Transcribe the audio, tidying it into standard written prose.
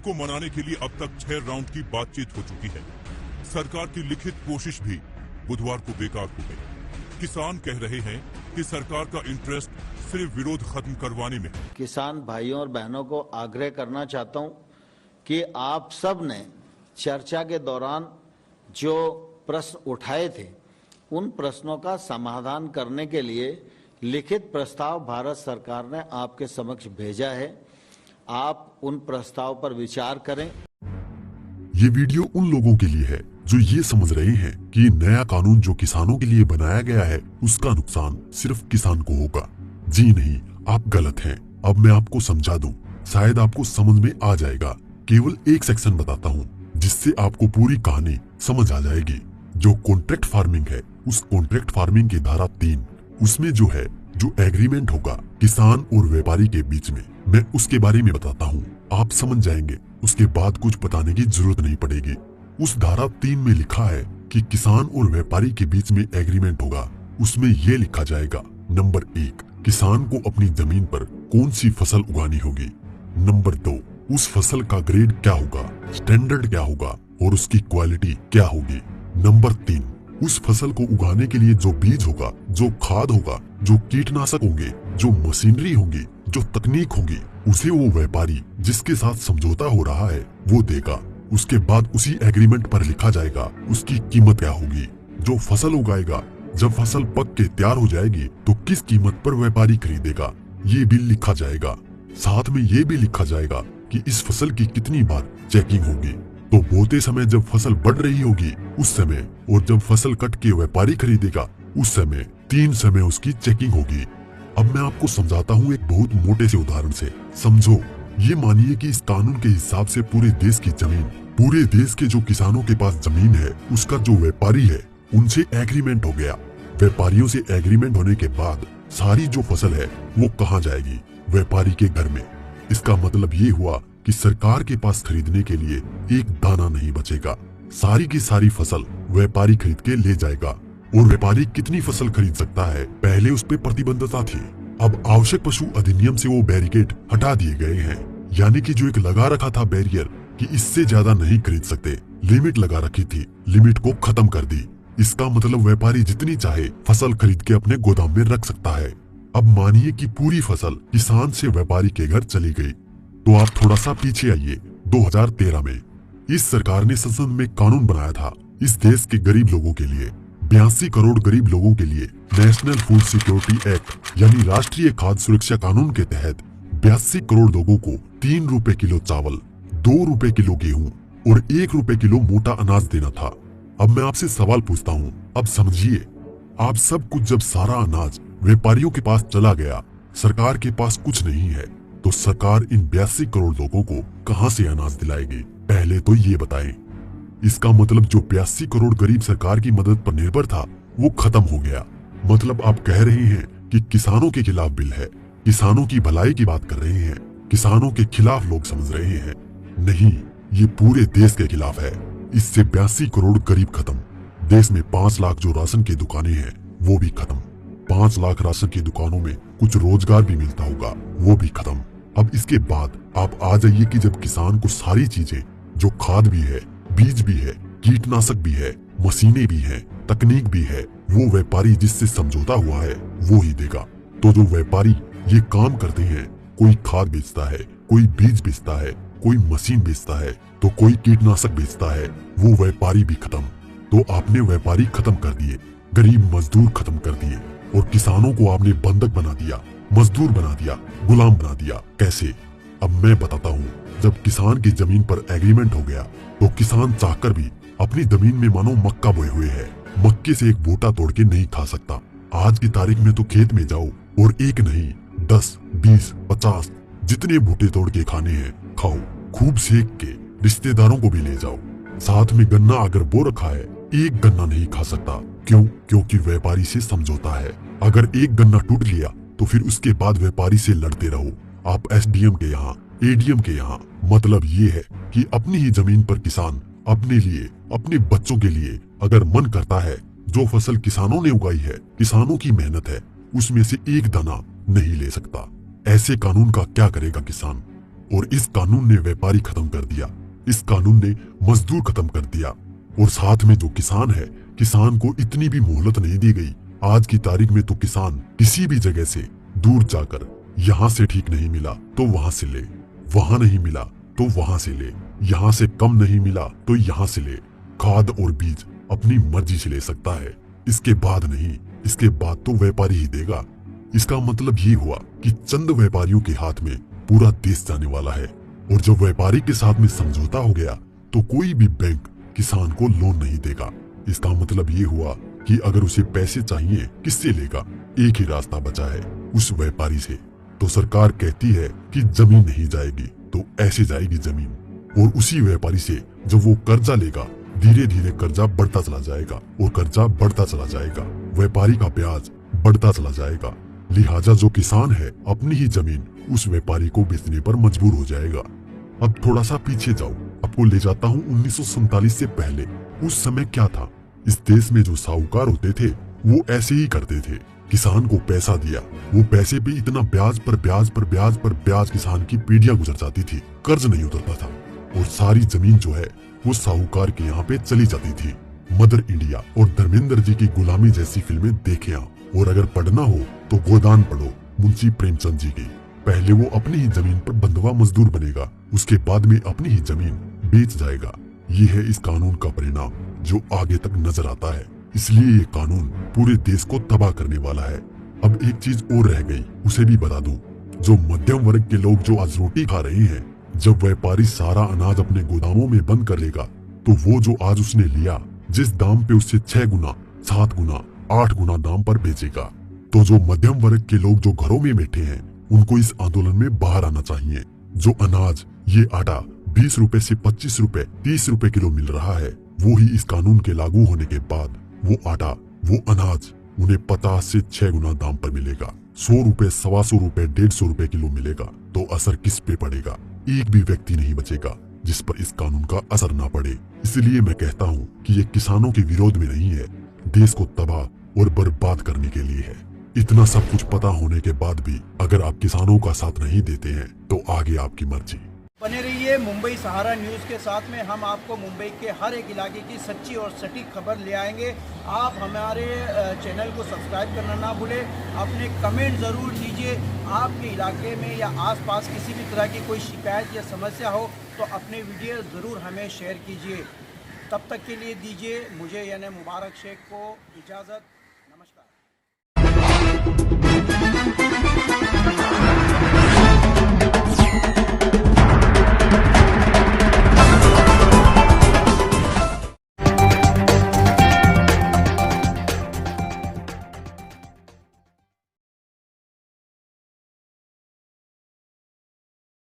को मनाने के लिए अब तक 6 राउंड की बातचीत हो चुकी है। सरकार की लिखित कोशिश भी बुधवार को बेकार हो गई। किसान कह रहे हैं कि सरकार का इंटरेस्ट सिर्फ विरोध खत्म करवाने में है। किसान भाइयों और बहनों को आग्रह करना चाहता हूं कि आप सब ने चर्चा के दौरान जो प्रश्न उठाए थे, उन प्रश्नों का समाधान करने के लिए लिखित प्रस्ताव भारत सरकार ने आपके समक्ष भेजा है। आप उन प्रस्ताव पर विचार करें। ये वीडियो उन लोगों के लिए है जो ये समझ रहे हैं कि नया कानून जो किसानों के लिए बनाया गया है उसका नुकसान सिर्फ किसान को होगा। जी नहीं, आप गलत हैं। अब मैं आपको समझा दूं, शायद आपको समझ में आ जाएगा। केवल एक सेक्शन बताता हूं जिससे आपको पूरी कहानी समझ आ जाएगी। जो कॉन्ट्रैक्ट फार्मिंग है, उस कॉन्ट्रैक्ट फार्मिंग की धारा 3, उसमें जो है जो एग्रीमेंट होगा किसान और व्यापारी के बीच में, मैं उसके बारे में बताता हूँ। आप समझ जाएंगे, उसके बाद कुछ बताने की जरूरत नहीं पड़ेगी। उस धारा 3 में लिखा है कि किसान और व्यापारी के बीच में एग्रीमेंट होगा। उसमें ये लिखा जाएगा, नंबर 1, किसान को अपनी जमीन पर कौन सी फसल उगानी होगी। नंबर 2, उस फसल का ग्रेड क्या होगा, स्टैंडर्ड क्या होगा और उसकी क्वालिटी क्या होगी। नंबर 3, उस फसल को उगाने के लिए जो बीज होगा, जो खाद होगा, जो कीटनाशक होंगे, जो मशीनरी होगी, जो तकनीक होगी, उसे वो व्यापारी जिसके साथ समझौता हो रहा है वो देगा। उसके बाद उसी एग्रीमेंट पर लिखा जाएगा उसकी कीमत क्या होगी। जो फसल उगाएगा, जब फसल पक के तैयार हो जाएगी तो किस कीमत पर व्यापारी खरीदेगा, ये भी लिखा जाएगा। साथ में ये भी लिखा जाएगा कि इस फसल की कितनी बार चेकिंग होगी। तो बोते समय जब फसल बढ़ रही होगी उस समय, और जब फसल कट के व्यापारी खरीदेगा उस समय, 3 समय उसकी चेकिंग होगी। अब मैं आपको समझाता हूँ एक बहुत मोटे से उदाहरण से। समझो, ये मानिए कि इस कानून के हिसाब से पूरे देश की जमीन, पूरे देश के जो किसानों के पास जमीन है, उसका जो व्यापारी है उनसे एग्रीमेंट हो गया। व्यापारियों से एग्रीमेंट होने के बाद सारी जो फसल है वो कहाँ जाएगी, व्यापारी के घर में। इसका मतलब ये हुआ कि सरकार के पास खरीदने के लिए एक दाना नहीं बचेगा। सारी की सारी फसल व्यापारी खरीद के ले जाएगा। और व्यापारी कितनी फसल खरीद सकता है, पहले उस पर प्रतिबंधता थी। अब आवश्यक पशु अधिनियम से वो बैरिकेड हटा दिए गए हैं। यानी कि जो एक लगा रखा था बैरियर कि इससे ज्यादा नहीं खरीद सकते, लिमिट लगा रखी थी, लिमिट को खत्म कर दी। इसका मतलब व्यापारी जितनी चाहे फसल खरीद के अपने गोदाम में रख सकता है। अब मानिए कि पूरी फसल किसान से व्यापारी के घर चली गई, तो आप थोड़ा सा पीछे आइए। 2013 में इस सरकार ने संसद में कानून बनाया था इस देश के गरीब लोगों के लिए। 82 करोड़ गरीब लोगों के लिए नेशनल फूड सिक्योरिटी एक्ट यानी राष्ट्रीय खाद्य सुरक्षा कानून के तहत 82 करोड़ लोगों को 3 रुपए किलो चावल, 2 रुपए किलो गेहूं और 1 रुपए किलो मोटा अनाज देना था। अब मैं आपसे सवाल पूछता हूँ, अब समझिए, आप सब कुछ जब सारा अनाज व्यापारियों के पास चला गया, सरकार के पास कुछ नहीं है, तो सरकार इन 82 करोड़ लोगों को कहां से अनाज दिलाएगी, पहले तो ये बताएं। इसका मतलब जो 82 करोड़ गरीब सरकार की मदद पर निर्भर था वो खत्म हो गया। मतलब आप कह रहे हैं कि किसानों के खिलाफ बिल है, किसानों की भलाई की बात कर रहे हैं, किसानों के खिलाफ लोग समझ रहे हैं। नहीं, ये पूरे देश के खिलाफ है। इससे 82 करोड़ गरीब खत्म। देश में 5 लाख जो राशन की दुकानें हैं वो भी खत्म। 5 लाख राशन की दुकानों में कुछ रोजगार भी मिलता होगा, वो भी खत्म। अब इसके बाद आप आ जाइए कि जब किसान को सारी चीजें, जो खाद भी है, बीज भी है, कीटनाशक भी है, मशीनें भी हैं, तकनीक भी है, वो व्यापारी जिससे समझौता हुआ है वो ही देगा। तो जो व्यापारी ये काम करते हैं, कोई खाद बेचता है, कोई बीज बेचता है, कोई मशीन बेचता है, तो कोई कीटनाशक बेचता है, वो व्यापारी भी खत्म। तो आपने व्यापारी खत्म कर दिए, गरीब मजदूर खत्म कर दिए, और किसानों को आपने बंधक बना दिया, मजदूर बना दिया, गुलाम बना दिया। कैसे? अब मैं बताता हूँ। जब किसान की जमीन पर एग्रीमेंट हो गया तो किसान चाहकर भी अपनी जमीन में मानो मक्का बोए हुए है, मक्के से एक बूटा तोड़ के नहीं खा सकता। आज की तारीख में तो खेत में जाओ और एक नहीं 10, 20, 50 जितने बूटे तोड़ के खाने हैं खाओ, खूब सेक के रिश्तेदारों को भी ले जाओ। साथ में गन्ना अगर बो रखा है, एक गन्ना नहीं खा सकता। क्यों? क्योंकि व्यापारी से समझौता है। अगर एक गन्ना टूट लिया तो फिर उसके बाद व्यापारी से लड़ते रहो, आप एसडीएम के यहाँ, एडीएम के यहाँ। मतलब ये है कि अपनी ही जमीन पर किसान अपने लिए, अपने बच्चों के लिए अगर मन करता है, जो फसल किसानों ने उगाई है, किसानों की मेहनत है, उसमें से एक दाना नहीं ले सकता। ऐसे कानून का क्या करेगा किसान? और इस कानून ने व्यापारी खत्म कर दिया, इस कानून ने मजदूर खत्म कर दिया, और साथ में जो किसान है, किसान को इतनी भी मोहलत नहीं दी गई। आज की तारीख में तो किसान किसी भी जगह से दूर जाकर यहाँ से ठीक नहीं मिला तो वहाँ से ले, वहाँ नहीं मिला तो वहाँ से ले, यहाँ से कम नहीं मिला तो यहाँ से ले। खाद और बीज अपनी मर्जी से ले सकता है, इसके बाद नहीं, इसके बाद तो व्यापारी ही देगा। इसका मतलब ये हुआ कि चंद व्यापारियों के हाथ में पूरा देश जाने वाला है, और जब व्यापारी के साथ में समझौता हो गया तो कोई भी बैंक किसान को लोन नहीं देगा। इसका मतलब ये हुआ कि अगर उसे पैसे चाहिए किससे लेगा? एक ही रास्ता बचा है, उस व्यापारी से। तो सरकार कहती है कि जमीन नहीं जाएगी, तो ऐसे जाएगी जमीन, और उसी व्यापारी से जब वो कर्जा लेगा, धीरे धीरे कर्जा बढ़ता चला जाएगा, और कर्जा बढ़ता चला जाएगा, व्यापारी का ब्याज बढ़ता चला जाएगा। लिहाजा जो किसान है अपनी ही जमीन उस व्यापारी को बेचने पर मजबूर हो जाएगा। अब थोड़ा सा पीछे जाओ, आपको ले जाता हूँ 1947 से पहले। उस समय क्या था? इस देश में जो साहूकार होते थे वो ऐसे ही करते थे। किसान को पैसा दिया, वो पैसे पे इतना ब्याज पर ब्याज पर ब्याज पर ब्याज किसान की पीढ़ियां गुजर जाती थी, कर्ज नहीं उतरता था, और सारी जमीन जो है वो साहूकार के यहाँ पे चली जाती थी। मदर इंडिया और धर्मेंद्र जी की गुलामी जैसी फिल्में देखे आप, और अगर पढ़ना हो तो गोदान पढ़ो मुंशी प्रेमचंद जी की। पहले वो अपनी ही जमीन पर बंधुआ मजदूर बनेगा, उसके बाद में अपनी ही जमीन बेच जाएगा। ये है इस कानून का परिणाम जो आगे तक नजर आता है। इसलिए ये कानून पूरे देश को तबाह करने वाला है। अब एक चीज और रह गई, उसे भी बता दूं। जो मध्यम वर्ग के लोग जो आज रोटी खा रहे हैं, जब व्यापारी सारा अनाज अपने गोदामों में बंद कर लेगा तो वो जो आज उसने लिया, जिस दाम पे उससे 6 गुना 7 गुना 8 गुना दाम पर बेचेगा। तो जो मध्यम वर्ग के लोग जो घरों में बैठे हैं, उनको इस आंदोलन में बाहर आना चाहिए। जो अनाज, ये आटा 20 रुपए से 25 रुपए 30 रुपए किलो मिल रहा है, वो ही इस कानून के लागू होने के बाद वो आटा, वो अनाज उन्हें 50 से 6 गुना दाम पर मिलेगा। 100 रुपए 125 रुपए 150 रुपए किलो मिलेगा। तो असर किस पे पड़ेगा? एक भी व्यक्ति नहीं बचेगा जिस पर इस कानून का असर ना पड़े। इसलिए मैं कहता हूँ कि ये किसानों के विरोध में नहीं है, देश को तबाह और बर्बाद करने के लिए है। इतना सब कुछ पता होने के बाद भी अगर आप किसानों का साथ नहीं देते हैं तो आगे आपकी मर्जी। बने रहिए मुंबई सहारा न्यूज़ के साथ में। हम आपको मुंबई के हर एक इलाके की सच्ची और सटीक खबर ले आएंगे। आप हमारे चैनल को सब्सक्राइब करना ना भूलें। अपने कमेंट ज़रूर दीजिए। आपके इलाके में या आसपास किसी भी तरह की कोई शिकायत या समस्या हो तो अपने वीडियो ज़रूर हमें शेयर कीजिए। तब तक के लिए दीजिए मुझे यानी मुबारक शेख को इजाज़त। नमस्कार।